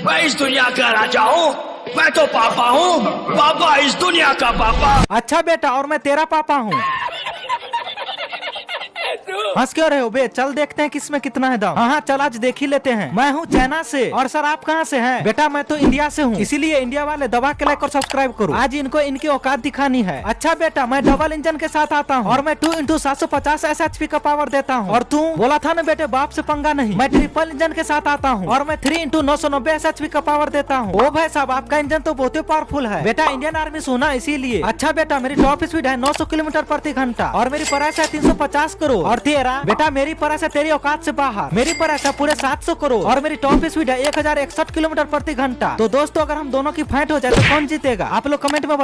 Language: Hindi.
मैं इस दुनिया का राजा हूँ, मैं तो पापा हूँ, पापा इस दुनिया का पापा। अच्छा बेटा, और मैं तेरा पापा हूँ। हंस क्यों रहे हो बे? चल देखते हैं किसमें कितना है दम। हाँ चल आज देख ही लेते हैं। मैं हूँ चाइना से। और सर आप कहाँ से हैं? बेटा मैं तो इंडिया से हूँ, इसीलिए इंडिया वाले दबा के लाइक और सब्सक्राइब करो। आज इनको इनकी औकात दिखानी है। अच्छा बेटा, मैं डबल इंजन के साथ आता हूँ और मैं 2x750 SHP का पावर देता हूँ। और तू बोला था ना बेटे बाप से पंगा नहीं, मैं ट्रिपल इंजन के साथ आता हूँ और मैं 3x990 SHP का पावर देता हूँ। ओ भाई साहब, आपका इंजन तो बहुत ही पावरफुल है। बेटा इंडियन आर्मी सुना इसीलिए। अच्छा बेटा, मेरी टॉप स्पीड है 900 किलोमीटर प्रति घंटा और मेरी प्राइस है 350 करोड़। और तेरा बेटा, मेरी प्राइस है तेरी औकात से बाहर, मेरी प्राइस है पूरे 700 करोड़ और मेरी टॉप स्पीड है 1061 किलोमीटर प्रति घंटा। तो दोस्तों, अगर हम दोनों की फाइट हो जाए तो कौन जीतेगा? आप लोग कमेंट में